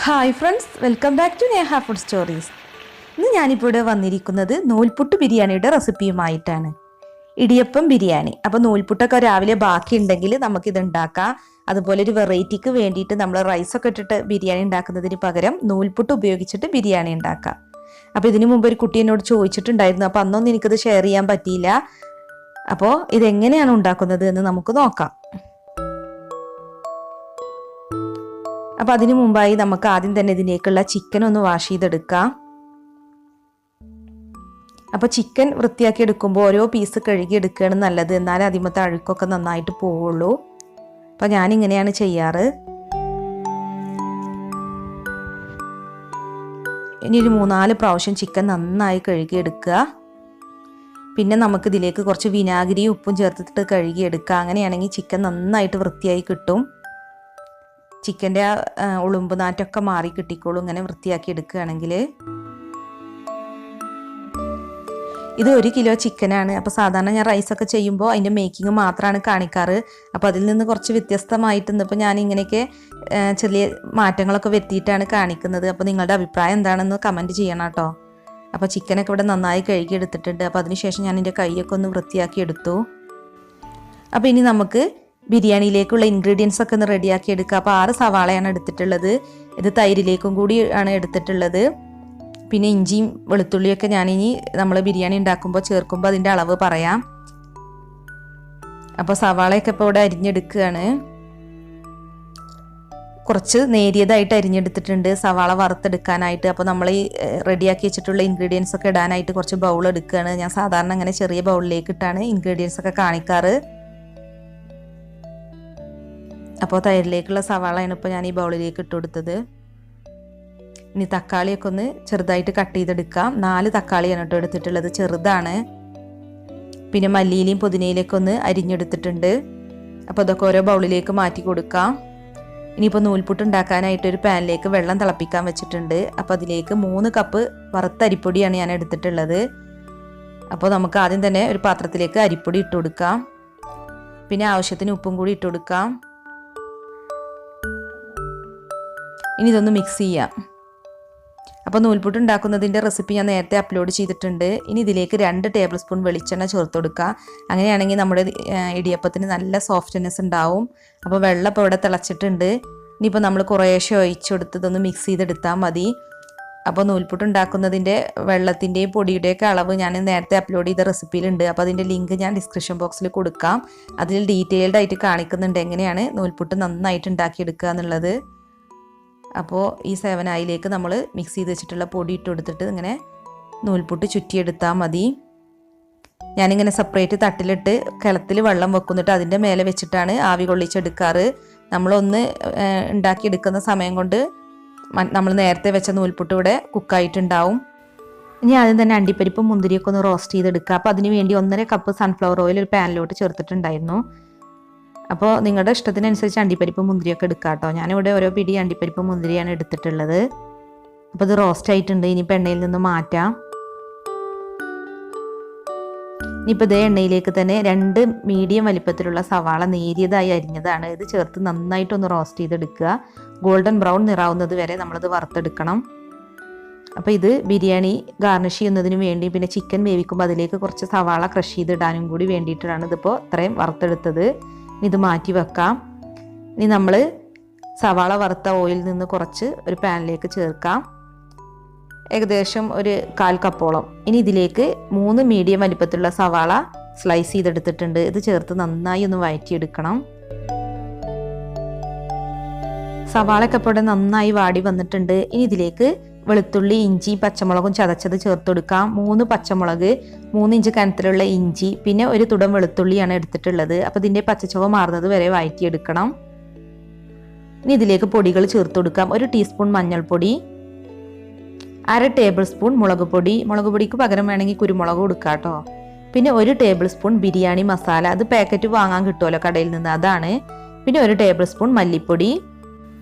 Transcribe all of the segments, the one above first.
Hi friends, welcome back to Neha food stories. ഇന്ന് ഞാനിപ്പോൾ ഇവിടെ വന്നിരിക്കുന്നത് നൂൽപുട്ട് ബിരിയാണിയുടെ റെസിപ്പിയുമായിട്ടാണ്. ഇടിയപ്പം ബിരിയാണി. അപ്പോൾ നൂൽപുട്ടൊക്കെ രാവിലെ ബാക്കി ഉണ്ടെങ്കിൽ നമുക്കിത് ഉണ്ടാക്കാം. അതുപോലെ ഒരു വെറൈറ്റിക്ക് വേണ്ടിയിട്ട് നമ്മൾ റൈസൊക്കെ ഇട്ടിട്ട് ബിരിയാണി ഉണ്ടാക്കുന്നതിന് പകരം നൂൽപുട്ട് ഉപയോഗിച്ചിട്ട് ബിരിയാണി ഉണ്ടാക്കാം. അപ്പോൾ ഇതിനു മുമ്പ് ഒരു കുട്ടി എന്നോട് ചോദിച്ചിട്ടുണ്ടായിരുന്നു. അപ്പോൾ അന്നൊന്നും എനിക്കത് ഷെയർ ചെയ്യാൻ പറ്റിയില്ല. അപ്പോൾ ഇതെങ്ങനെയാണ് ഉണ്ടാക്കുന്നത് എന്ന് നമുക്ക് നോക്കാം. അപ്പോൾ അതിനു മുമ്പായി നമുക്ക് ആദ്യം തന്നെ ഇതിലേക്കുള്ള ചിക്കൻ ഒന്ന് വാഷ് ചെയ്തെടുക്കാം. അപ്പോൾ ചിക്കൻ വൃത്തിയാക്കി എടുക്കുമ്പോൾ ഓരോ പീസ് കഴുകി എടുക്കുകയാണ് നല്ലത്. എന്നാലേ അതിമത്തെ അഴുക്കൊക്കെ നന്നായിട്ട് പോവുള്ളൂ. അപ്പോൾ ഞാനിങ്ങനെയാണ് ചെയ്യാറ്. ഇനി ഒരു 3-4 പ്രാവശ്യം ചിക്കൻ നന്നായി കഴുകി എടുക്കുക. പിന്നെ നമുക്കിതിലേക്ക് കുറച്ച് വിനാഗിരിയും ഉപ്പും ചേർത്തിട്ട് കഴുകി എടുക്കുക. അങ്ങനെയാണെങ്കിൽ ചിക്കൻ നന്നായിട്ട് വൃത്തിയായി കിട്ടും. ചിക്കൻ്റെ ഉളുമ്പ് നാറ്റൊക്കെ മാറി കിട്ടിക്കോളും ഇങ്ങനെ വൃത്തിയാക്കി എടുക്കുകയാണെങ്കിൽ. ഇത് 1 കിലോ ചിക്കനാണ്. അപ്പോൾ സാധാരണ ഞാൻ റൈസൊക്കെ ചെയ്യുമ്പോൾ അതിൻ്റെ മേക്കിംഗ് മാത്രമാണ് കാണിക്കാറ്. അപ്പോൾ അതിൽ നിന്ന് കുറച്ച് വ്യത്യസ്തമായിട്ട് ഇന്നിപ്പോൾ ഞാൻ ഇങ്ങനെയൊക്കെ ചെറിയ മാറ്റങ്ങളൊക്കെ വരുത്തിയിട്ടാണ് കാണിക്കുന്നത്. അപ്പോൾ നിങ്ങളുടെ അഭിപ്രായം എന്താണെന്ന് കമൻറ്റ് ചെയ്യണം കേട്ടോ. അപ്പോൾ ചിക്കനൊക്കെ ഇവിടെ നന്നായി കഴുകി എടുത്തിട്ടുണ്ട്. അപ്പോൾ അതിനുശേഷം ഞാൻ എൻ്റെ കൈയൊക്കെ ഒന്ന് വൃത്തിയാക്കി എടുത്തു. അപ്പോൾ ഇനി നമുക്ക് ബിരിയാണിയിലേക്കുള്ള ഇൻഗ്രീഡിയൻസ് ഒക്കെ ഒന്ന് റെഡിയാക്കി എടുക്കുക. അപ്പോൾ 6 സവാളയാണ് എടുത്തിട്ടുള്ളത്. ഇത് തൈരിലേക്കും കൂടി ആണ് എടുത്തിട്ടുള്ളത്. പിന്നെ ഇഞ്ചിയും വെളുത്തുള്ളിയൊക്കെ ഞാനിനി നമ്മൾ ബിരിയാണി ഉണ്ടാക്കുമ്പോൾ ചേർക്കുമ്പോൾ അതിൻ്റെ അളവ് പറയാം. അപ്പോൾ സവാളയൊക്കെ ഇപ്പോൾ ഇവിടെ അരിഞ്ഞെടുക്കുകയാണ്. കുറച്ച് നേരിയതായിട്ട് അരിഞ്ഞെടുത്തിട്ടുണ്ട് സവാള വറുത്തെടുക്കാനായിട്ട്. അപ്പോൾ നമ്മൾ ഈ റെഡിയാക്കി വെച്ചിട്ടുള്ള ഇൻഗ്രീഡിയൻസ് ഒക്കെ ഇടാനായിട്ട് കുറച്ച് ബൗൾ എടുക്കുകയാണ്. ഞാൻ സാധാരണ അങ്ങനെ ചെറിയ ബൗളിലേക്ക് ഇട്ടാണ് ഇൻഗ്രീഡിയൻസ് ഒക്കെ കാണിക്കാറ്. അപ്പോൾ തൈരിലേക്കുള്ള സവാളയാണ് ഇപ്പോൾ ഞാൻ ഈ ബൗളിലേക്ക് ഇട്ട് കൊടുത്തത്. ഇനി തക്കാളിയൊക്കെ ഒന്ന് ചെറുതായിട്ട് കട്ട് ചെയ്തെടുക്കാം. 4 തക്കാളിയാണ് കേട്ടോ എടുത്തിട്ടുള്ളത്, ചെറുതാണ്. പിന്നെ മല്ലിയിലയും പുതിനയിലേക്ക് ഒന്ന് അരിഞ്ഞെടുത്തിട്ടുണ്ട്. അപ്പോൾ അതൊക്കെ ഓരോ ബൗളിലേക്ക് മാറ്റി കൊടുക്കാം. ഇനിയിപ്പോൾ നൂൽപുട്ട് ഉണ്ടാക്കാനായിട്ട് ഒരു പാനിലേക്ക് വെള്ളം തിളപ്പിക്കാൻ വെച്ചിട്ടുണ്ട്. അപ്പോൾ അതിലേക്ക് 3 കപ്പ് വറുത്ത അരിപ്പൊടിയാണ് ഞാൻ എടുത്തിട്ടുള്ളത്. അപ്പോൾ നമുക്ക് ആദ്യം തന്നെ ഒരു പാത്രത്തിലേക്ക് അരിപ്പൊടി ഇട്ട് കൊടുക്കാം. പിന്നെ ആവശ്യത്തിന് ഉപ്പും കൂടി ഇട്ട് കൊടുക്കാം. ഇനി ഇതൊന്ന് മിക്സ് ചെയ്യാം. അപ്പോൾ നൂൽപുട്ട് ഉണ്ടാക്കുന്നതിൻ്റെ റെസിപ്പി ഞാൻ നേരത്തെ അപ്ലോഡ് ചെയ്തിട്ടുണ്ട്. ഇനി ഇതിലേക്ക് 2 ടേബിൾ സ്പൂൺ വെളിച്ചെണ്ണ ചേർത്ത് കൊടുക്കുക. അങ്ങനെയാണെങ്കിൽ നമ്മുടെ ഇടിയപ്പത്തിന് നല്ല സോഫ്റ്റ്നെസ് ഉണ്ടാവും. അപ്പോൾ വെള്ളം ഇപ്പോൾ ഇവിടെ തിളച്ചിട്ടുണ്ട്. ഇനിയിപ്പോൾ നമ്മൾ കുറേശ്ശെ ഒഴിച്ചു കൊടുത്ത് ഇതൊന്ന് മിക്സ് ചെയ്തെടുത്താൽ മതി. അപ്പോൾ നൂൽപുട്ട് ഉണ്ടാക്കുന്നതിൻ്റെ വെള്ളത്തിൻ്റെയും പൊടിയുടെയൊക്കെ അളവ് ഞാൻ നേരത്തെ അപ്ലോഡ് ചെയ്ത റെസിപ്പിയിലുണ്ട്. അപ്പോൾ അതിൻ്റെ ലിങ്ക് ഞാൻ ഡിസ്ക്രിപ്ഷൻ ബോക്സിൽ കൊടുക്കാം. അതിൽ ഡീറ്റെയിൽഡ് ആയിട്ട് കാണിക്കുന്നുണ്ട് എങ്ങനെയാണ് നൂൽപുട്ട് നന്നായിട്ട് ഉണ്ടാക്കിയെടുക്കുക എന്നുള്ളത്. അപ്പോൾ ഈ 7 ആയിലേക്ക് നമ്മൾ മിക്സ് ചെയ്ത് വെച്ചിട്ടുള്ള പൊടി ഇട്ട് കൊടുത്തിട്ട് ഇങ്ങനെ നൂൽപുട്ട് ചുറ്റിയെടുത്താൽ മതി. ഞാനിങ്ങനെ സെപ്പറേറ്റ് തട്ടിലിട്ട് കിളത്തിൽ വെള്ളം വെക്കുന്നിട്ട് അതിൻ്റെ മേലെ വെച്ചിട്ടാണ് ആവി കൊള്ളിച്ചെടുക്കാറ്. നമ്മളൊന്ന് ഉണ്ടാക്കിയെടുക്കുന്ന സമയം കൊണ്ട് നമ്മൾ നേരത്തെ വെച്ച നൂൽപുട്ട് ഇവിടെ കുക്കായിട്ടുണ്ടാവും. ഇനി ആദ്യം തന്നെ അണ്ടിപ്പരിപ്പും മുന്തിരിയൊക്കെ ഒന്ന് റോസ്റ്റ് ചെയ്തെടുക്കുക. അപ്പോൾ അതിന് വേണ്ടി 1.5 കപ്പ് സൺഫ്ലവർ ഓയിൽ ഒരു പാനിലോട്ട് ചേർത്തിട്ടുണ്ടായിരുന്നു. അപ്പോൾ നിങ്ങളുടെ ഇഷ്ടത്തിനനുസരിച്ച് അണ്ടിപ്പരിപ്പ് മുന്തിരിയൊക്കെ എടുക്കുക കേട്ടോ. ഞാനിവിടെ ഓരോ പിടി അണ്ടിപ്പരിപ്പ് മുന്തിരിയാണ് എടുത്തിട്ടുള്ളത്. അപ്പോൾ ഇത് റോസ്റ്റ് ആയിട്ടുണ്ട്. ഇനിയിപ്പോൾ എണ്ണയിൽ നിന്ന് മാറ്റാം. ഇനിയിപ്പോൾ ഇതേ എണ്ണയിലേക്ക് തന്നെ 2 മീഡിയം വലിപ്പത്തിലുള്ള സവാള നേരിയതായി അരിഞ്ഞതാണ്. ഇത് ചേർത്ത് നന്നായിട്ടൊന്ന് റോസ്റ്റ് ചെയ്തെടുക്കുക. ഗോൾഡൻ ബ്രൗൺ നിറാവുന്നത് വരെ നമ്മളത് വറുത്തെടുക്കണം. അപ്പോൾ ഇത് ബിരിയാണി ഗാർണിഷ് ചെയ്യുന്നതിന് വേണ്ടി പിന്നെ ചിക്കൻ വേവിക്കുമ്പോൾ അതിലേക്ക് കുറച്ച് സവാള ക്രഷ് ചെയ്തിടാനും കൂടി വേണ്ടിയിട്ടാണ് ഇതിപ്പോൾ ഇത്രയും വറുത്തെടുത്തത്. ഇത് മാറ്റി വെക്കാം. ഇനി നമ്മൾ സവാള വറുത്ത ഓയിൽ നിന്ന് കുറച്ച് ഒരു പാനിലേക്ക് ചേർക്കാം. ഏകദേശം ഒരു 1/4 കപ്പോളം. ഇനി ഇതിലേക്ക് 3 മീഡിയം വലിപ്പത്തിലുള്ള സവാള സ്ലൈസ് ചെയ്തെടുത്തിട്ടുണ്ട്. ഇത് ചേർത്ത് നന്നായി ഒന്ന് വഴറ്റിയെടുക്കണം. സവാളയൊക്കെ ഇപ്പോൾ നന്നായി വാടി വന്നിട്ടുണ്ട്. ഇനി ഇതിലേക്ക് വെളുത്തുള്ളി, ഇഞ്ചി, പച്ചമുളകും ചതച്ചത് ചേർത്ത് കൊടുക്കാം. 3 പച്ചമുളക്, 3 ഇഞ്ച് കനത്തിലുള്ള ഇഞ്ചി, പിന്നെ ഒരു തുടം വെളുത്തുള്ളിയാണ് എടുത്തിട്ടുള്ളത്. അപ്പോൾ ഇതിൻ്റെ പച്ചച്ചുവ മാറുന്നത് വരെ വഴറ്റിയെടുക്കണം. ഇനി ഇതിലേക്ക് പൊടികൾ ചേർത്ത് കൊടുക്കാം. 1 ടീസ്പൂൺ മഞ്ഞൾപ്പൊടി, 1/2 ടേബിൾ സ്പൂൺ മുളക് പൊടി. മുളക് പൊടിക്ക് പകരം വേണമെങ്കിൽ കുരുമുളക് കൊടുക്കാം കേട്ടോ. പിന്നെ 1 ടേബിൾ സ്പൂൺ ബിരിയാണി മസാല. അത് പാക്കറ്റ് വാങ്ങാൻ കിട്ടുമല്ലോ കടയിൽ നിന്ന്, അതാണ്. പിന്നെ 1 ടേബിൾ സ്പൂൺ മല്ലിപ്പൊടി,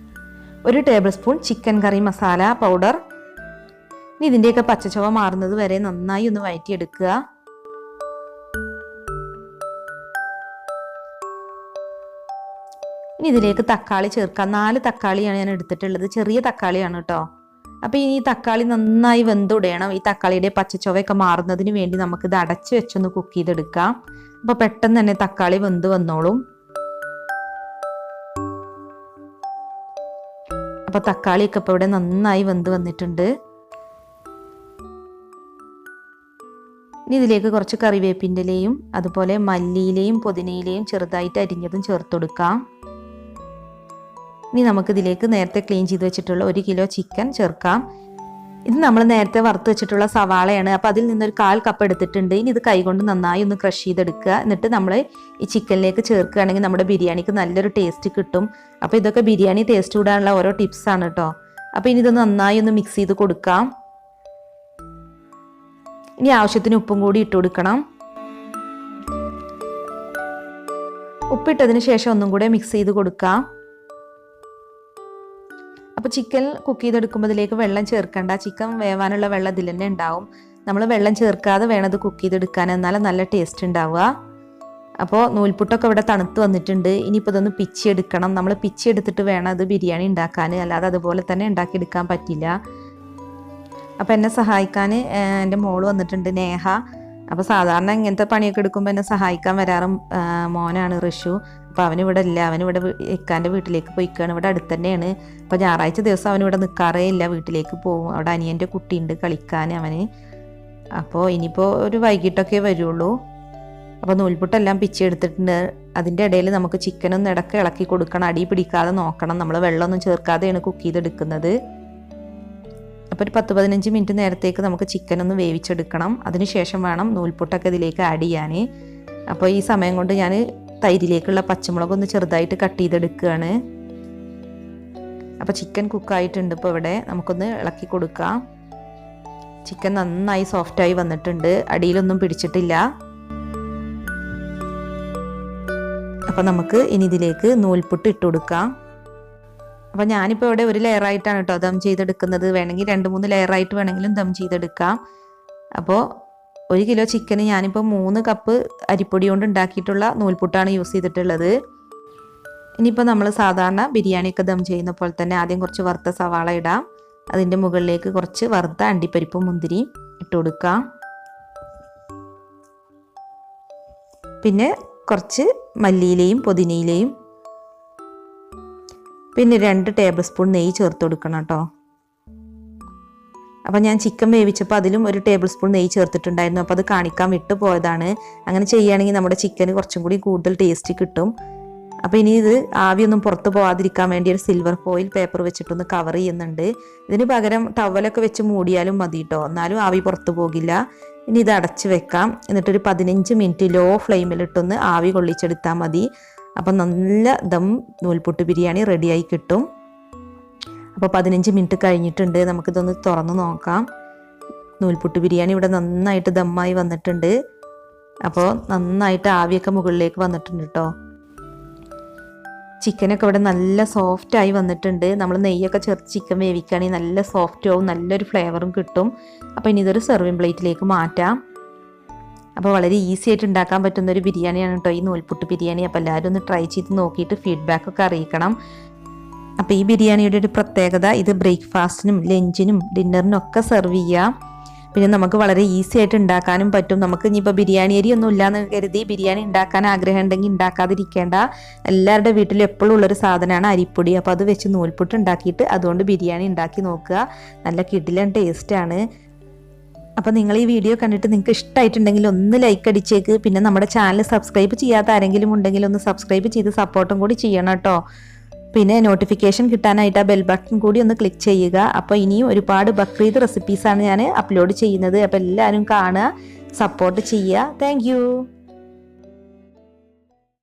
1 ടേബിൾ സ്പൂൺ ചിക്കൻ കറി മസാല പൗഡർ. ഇനി ഇതിൻ്റെയൊക്കെ പച്ചച്ചുവ മാറുന്നത് വരെ നന്നായി ഒന്ന് വഴറ്റിയെടുക്കുക. ഇനി ഇതിലേക്ക് തക്കാളി ചേർക്കാം. 4 തക്കാളിയാണ് ഞാൻ എടുത്തിട്ടുള്ളത്, ചെറിയ തക്കാളിയാണ് കേട്ടോ. അപ്പോൾ ഈ തക്കാളി നന്നായി വെന്തുടയണം. ഈ തക്കാളിയുടെ പച്ചച്ചുവയൊക്കെ മാറുന്നതിന് വേണ്ടി നമുക്കിത് അടച്ച് വെച്ചൊന്ന് കുക്ക് ചെയ്തെടുക്കാം. അപ്പോൾ പെട്ടെന്ന് തന്നെ തക്കാളി വെന്ത് വന്നോളും. അപ്പോൾ തക്കാളിയൊക്കെ ഇപ്പോൾ ഇവിടെ നന്നായി വെന്ത് വന്നിട്ടുണ്ട്. ഇനി ഇതിലേക്ക് കുറച്ച് കറിവേപ്പിൻ്റെ ഇലയും അതുപോലെ മല്ലിയിലയും പുതിനയിലയും ചെറുതായിട്ട് അരിഞ്ഞതും ചേർത്ത് കൊടുക്കാം. ഇനി നമുക്കിതിലേക്ക് നേരത്തെ ക്ലീൻ ചെയ്ത് വെച്ചിട്ടുള്ള 1 കിലോ ചിക്കൻ ചേർക്കാം. ഇത് നമ്മൾ നേരത്തെ വറുത്ത് വെച്ചിട്ടുള്ള സവാളയാണ്. അപ്പോൾ അതിൽ നിന്നൊരു 1/4 കപ്പ് എടുത്തിട്ടുണ്ട്. ഇനി ഇത് കൈകൊണ്ട് നന്നായി ഒന്ന് ക്രഷ് ചെയ്തെടുക്കുക. എന്നിട്ട് നമ്മൾ ഈ ചിക്കനിലേക്ക് ചേർക്കുകയാണെങ്കിൽ നമ്മുടെ ബിരിയാണിക്ക് നല്ലൊരു ടേസ്റ്റ് കിട്ടും. അപ്പോൾ ഇതൊക്കെ ബിരിയാണി ടേസ്റ്റ് കൂടാനുള്ള ഓരോ ടിപ്സാണ് കേട്ടോ. അപ്പോൾ ഇനി ഇതൊന്ന് നന്നായി ഒന്ന് മിക്സ് ചെയ്ത് കൊടുക്കാം. ഇനി ആവശ്യത്തിന് ഉപ്പും കൂടി ഇട്ട് കൊടുക്കണം. ഉപ്പിട്ടതിന് ശേഷം ഒന്നും കൂടെ മിക്സ് ചെയ്ത് കൊടുക്കാം. അപ്പോൾ ചിക്കൻ കുക്ക് ചെയ്തെടുക്കുമ്പോൾ ഇതിലേക്ക് വെള്ളം ചേർക്കണ്ട. ചിക്കൻ വേവാനുള്ള വെള്ളം ഇതിൽ തന്നെ ഉണ്ടാവും. നമ്മൾ വെള്ളം ചേർക്കാതെ വേണം ഇത് കുക്ക് ചെയ്തെടുക്കാൻ, എന്നാലും നല്ല ടേസ്റ്റ് ഉണ്ടാവുക. അപ്പോൾ നൂൽപുട്ടൊക്കെ ഇവിടെ തണുത്ത് വന്നിട്ടുണ്ട്. ഇനിയിപ്പോൾ ഇതൊന്ന് പിച്ചെടുക്കണം. നമ്മൾ പിച്ചെടുത്തിട്ട് വേണം ഇത് ബിരിയാണി ഉണ്ടാക്കാൻ, അല്ലാതെ അതുപോലെ തന്നെ ഉണ്ടാക്കിയെടുക്കാൻ പറ്റില്ല. അപ്പോൾ എന്നെ സഹായിക്കാൻ എൻ്റെ മോള് വന്നിട്ടുണ്ട്, നേഹ. അപ്പോൾ സാധാരണ ഇങ്ങനത്തെ പണിയൊക്കെ എടുക്കുമ്പോൾ എന്നെ സഹായിക്കാൻ വരാറും മോനാണ് ഋഷു. അപ്പോൾ അവനിവിടെ ഇല്ല, അവനിവിടെ ഇക്കാൻ്റെ വീട്ടിലേക്ക് പോയിക്കാണ്. ഇവിടെ അടുത്ത് തന്നെയാണ്. അപ്പോൾ ഞായറാഴ്ച ദിവസം അവനിവിടെ നിൽക്കാറേ ഇല്ല, വീട്ടിലേക്ക് പോകും. അവിടെ അനിയൻ്റെ കുട്ടിയുണ്ട് കളിക്കാൻ അവന്. അപ്പോൾ ഇനിയിപ്പോൾ ഒരു വൈകിട്ടൊക്കെ വരുള്ളൂ. അപ്പോൾ നൂൽപുട്ടെല്ലാം പിച്ചെടുത്തിട്ടുണ്ട്. അതിൻ്റെ ഇടയിൽ നമുക്ക് ചിക്കനൊന്ന് ഇടയ്ക്ക് ഇളക്കി കൊടുക്കണം, അടി പിടിക്കാതെ നോക്കണം. നമ്മൾ വെള്ളമൊന്നും ചേർക്കാതെയാണ് കുക്ക് ചെയ്തെടുക്കുന്നത്. അപ്പോൾ ഒരു 10-15 മിനിറ്റ് നേരത്തേക്ക് നമുക്ക് ചിക്കൻ ഒന്ന് വേവിച്ചെടുക്കണം. അതിനുശേഷം വേണം നൂൽപുട്ടൊക്കെ ഇതിലേക്ക് ആഡ് ചെയ്യാൻ. അപ്പോൾ ഈ സമയം കൊണ്ട് ഞാൻ തൈരിലേക്കുള്ള പച്ചമുളക് ഒന്ന് ചെറുതായിട്ട് കട്ട് ചെയ്തെടുക്കുകയാണ്. അപ്പോൾ ചിക്കൻ കുക്കായിട്ടുണ്ട്. ഇപ്പോൾ ഇവിടെ നമുക്കൊന്ന് ഇളക്കി കൊടുക്കാം. ചിക്കൻ നന്നായി സോഫ്റ്റായി വന്നിട്ടുണ്ട്, അടിയിലൊന്നും പിടിച്ചിട്ടില്ല. അപ്പോൾ നമുക്ക് ഇനി ഇതിലേക്ക് നൂൽപുട്ട് ഇട്ട് കൊടുക്കാം. അപ്പോൾ ഞാനിപ്പോൾ ഇവിടെ 1 ലെയറായിട്ടാണ് കേട്ടോ ദം ചെയ്തെടുക്കുന്നത്. വേണമെങ്കിൽ 2-3 ലെയറായിട്ട് വേണമെങ്കിലും ദം ചെയ്തെടുക്കാം. അപ്പോൾ 1 കിലോ ചിക്കന് ഞാനിപ്പോൾ 3 കപ്പ് അരിപ്പൊടി കൊണ്ട് ഉണ്ടാക്കിയിട്ടുള്ള നൂൽപുട്ടാണ് യൂസ് ചെയ്തിട്ടുള്ളത്. ഇനിയിപ്പോൾ നമ്മൾ സാധാരണ ബിരിയാണിയൊക്കെ ദം ചെയ്യുന്ന പോലെ തന്നെ ആദ്യം കുറച്ച് വറുത്ത സവാള ഇടാം. അതിൻ്റെ മുകളിലേക്ക് കുറച്ച് വറുത്ത അണ്ടിപ്പരിപ്പും മുന്തിരിയും ഇട്ട് കൊടുക്കാം. പിന്നെ കുറച്ച് മല്ലിയിലയും പുതിനയിലയും, പിന്നെ 2 ടേബിൾ സ്പൂൺ നെയ്യ് ചേർത്ത് കൊടുക്കണം കേട്ടോ. അപ്പോൾ ഞാൻ ചിക്കൻ വേവിച്ചപ്പോൾ അതിലും 1 ടേബിൾ സ്പൂൺ നെയ്യ് ചേർത്തിട്ടുണ്ടായിരുന്നു. അപ്പോൾ അത് കാണിക്കാൻ വിട്ടു പോയതാണ്. അങ്ങനെ ചെയ്യുകയാണെങ്കിൽ നമ്മുടെ ചിക്കന് കുറച്ചും കൂടി കൂടുതൽ ടേസ്റ്റ് കിട്ടും. അപ്പോൾ ഇനി ഇത് ആവിയൊന്നും പുറത്ത് പോകാതിരിക്കാൻ വേണ്ടി ഒരു സിൽവർ ഫോയിൽ പേപ്പർ വെച്ചിട്ടൊന്ന് കവർ ചെയ്യുന്നുണ്ട്. ഇതിന് പകരം ടവലൊക്കെ വെച്ച് മൂടിയാലും മതി കേട്ടോ, എന്നാലും ആവി പുറത്ത് പോകില്ല. ഇനി ഇത് അടച്ച് വെക്കാം. എന്നിട്ടൊരു 15 മിനിറ്റ് ലോ ഫ്ലെയിമിലിട്ടൊന്ന് ആവി കൊള്ളിച്ചെടുത്താൽ മതി. അപ്പം നല്ല ദം നൂൽപുട്ട് ബിരിയാണി റെഡിയായി കിട്ടും. അപ്പോൾ 15 മിനിറ്റ് കഴിഞ്ഞിട്ടുണ്ട്. നമുക്കിതൊന്ന് തുറന്ന് നോക്കാം. നൂൽപുട്ട് ബിരിയാണി ഇവിടെ നന്നായിട്ട് ദമ്മായി വന്നിട്ടുണ്ട്. അപ്പോൾ നന്നായിട്ട് ആവിയൊക്കെ മുകളിലേക്ക് വന്നിട്ടുണ്ട് കേട്ടോ. ചിക്കനൊക്കെ ഇവിടെ നല്ല സോഫ്റ്റായി വന്നിട്ടുണ്ട്. നമ്മൾ നെയ്യൊക്കെ ചേർത്ത് ചിക്കൻ വേവിക്കുകയാണെങ്കിൽ നല്ല സോഫ്റ്റ് ആവും, നല്ലൊരു ഫ്ലേവറും കിട്ടും. അപ്പോൾ ഇനി ഇതൊരു സെർവിങ് പ്ലേറ്റിലേക്ക് മാറ്റാം. അപ്പോൾ വളരെ ഈസി ആയിട്ട് ഉണ്ടാക്കാൻ പറ്റുന്ന ഒരു ബിരിയാണിയാണ് കേട്ടോ ഈ നൂൽപുട്ട് ബിരിയാണി. അപ്പോൾ എല്ലാവരും ഒന്ന് ട്രൈ ചെയ്ത് നോക്കിയിട്ട് ഫീഡ്ബാക്കൊക്കെ അറിയിക്കണം. അപ്പോൾ ഈ ബിരിയാണിയുടെ ഒരു പ്രത്യേകത, ഇത് ബ്രേക്ക്ഫാസ്റ്റിനും ലഞ്ചിനും ഡിന്നറിനും ഒക്കെ സെർവ് ചെയ്യാം. പിന്നെ നമുക്ക് വളരെ ഈസി ആയിട്ട് ഉണ്ടാക്കാനും പറ്റും. നമുക്ക് ഇനിയിപ്പോൾ ബിരിയാണി അരി ഒന്നും ഇല്ലയെന്ന് കരുതി ബിരിയാണി ഉണ്ടാക്കാൻ ആഗ്രഹം ഉണ്ടെങ്കിൽ ഉണ്ടാക്കാതിരിക്കേണ്ട. എല്ലാവരുടെ വീട്ടിലും എപ്പോഴും ഉള്ളൊരു സാധനമാണ് അരിപ്പൊടി. അപ്പോൾ അത് വെച്ച് നൂൽപുട്ട് ഉണ്ടാക്കിയിട്ട് അതുകൊണ്ട് ബിരിയാണി ഉണ്ടാക്കി നോക്കുക. നല്ല കിടിലൻ ടേസ്റ്റാണ്. അപ്പോൾ നിങ്ങൾ ഈ വീഡിയോ കണ്ടിട്ട് നിങ്ങൾക്ക് ഇഷ്ടമായിട്ടുണ്ടെങ്കിൽ ഒന്ന് ലൈക്ക് അടിച്ചേക്ക്. പിന്നെ നമ്മുടെ ചാനൽ സബ്സ്ക്രൈബ് ചെയ്യാത്ത ആരെങ്കിലും ഉണ്ടെങ്കിൽ ഒന്ന് സബ്സ്ക്രൈബ് ചെയ്ത് സപ്പോർട്ടും കൂടി ചെയ്യണം കേട്ടോ. പിന്നെ നോട്ടിഫിക്കേഷൻ കിട്ടാനായിട്ട് ആ ബെൽ ബട്ടൺ കൂടി ഒന്ന് ക്ലിക്ക് ചെയ്യുക. അപ്പോൾ ഇനിയും ഒരുപാട് ബക്രീദ് റെസിപ്പീസാണ് ഞാൻ അപ്ലോഡ് ചെയ്യുന്നത്. അപ്പോൾ എല്ലാവരും കാണുക, സപ്പോർട്ട് ചെയ്യുക. താങ്ക്